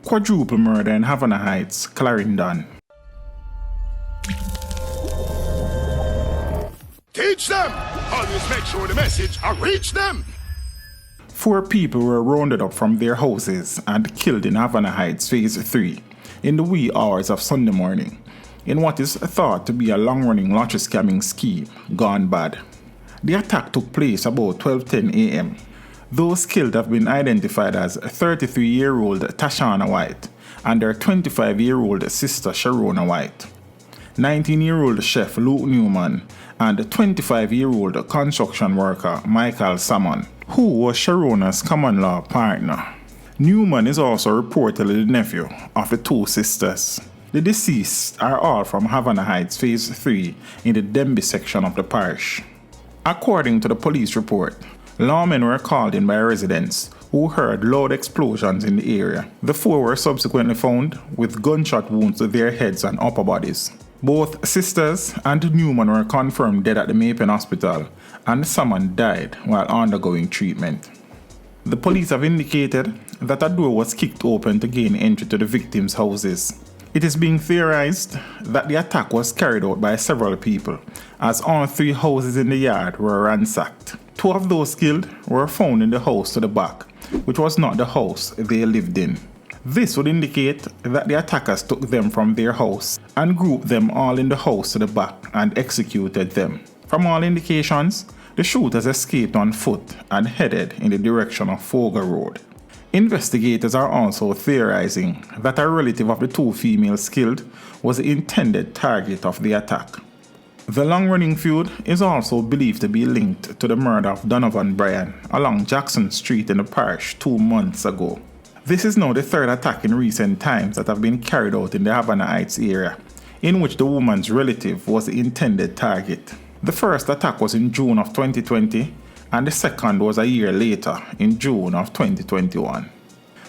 Quadruple murder in Havana Heights, Clarendon. Teach them! Always make sure the message reach them! 4 people were rounded up from their houses and killed in Havana Heights Phase 3 in the wee hours of Sunday morning, in what is thought to be a long-running lottery scamming scheme gone bad. The attack took place about 12:10 a.m. Those killed have been identified as 33-year-old Tashana White and their 25-year-old sister Sharona White, 19-year-old chef Luke Newman, and 25-year-old construction worker Michael Salmon, who was Sharona's common-law partner. Newman is also reportedly the nephew of the 2 sisters. The deceased are all from Havana Heights Phase 3 in the Denby section of the parish. According to the police report, lawmen were called in by residents who heard loud explosions in the area. The 4 were subsequently found with gunshot wounds to their heads and upper bodies. Both sisters and Newman were confirmed dead at the Mapen Hospital, and Salmon died while undergoing treatment. The police have indicated that a door was kicked open to gain entry to the victims' houses. It is being theorized that the attack was carried out by several people, as all 3 houses in the yard were ransacked. 2 of those killed were found in the house to the back, which was not the house they lived in. This would indicate that the attackers took them from their house and grouped them all in the house to the back and executed them. From all indications, the shooters escaped on foot and headed in the direction of Fogar Road. Investigators are also theorizing that a relative of the 2 females killed was the intended target of the attack. The long-running feud is also believed to be linked to the murder of Donovan Bryan along Jackson Street in the parish 2 months ago. This is now the 3rd attack in recent times that have been carried out in the Havana Heights area, in which the woman's relative was the intended target. The first attack was in June of 2020, and the second was a year later, in June of 2021.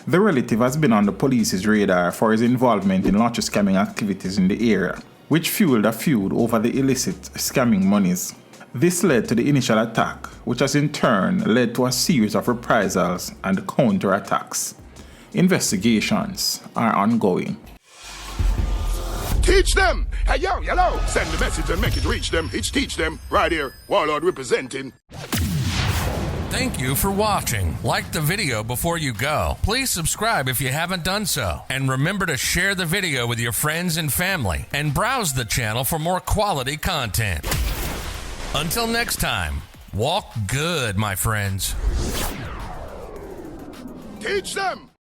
The relative has been on the police's radar for his involvement in lottery scamming activities in the area, which fueled a feud over the illicit scamming monies. This led to the initial attack, which has in turn led to a series of reprisals and counterattacks. Investigations are ongoing. Teach them! Hey, yo, hello! Send the message and make it reach them. It's teach them. Right here, Warlord representing. Thank you for watching. Like the video before you go. Please subscribe if you haven't done so. And remember to share the video with your friends and family. And browse the channel for more quality content. Until next time, walk good, my friends. Teach them!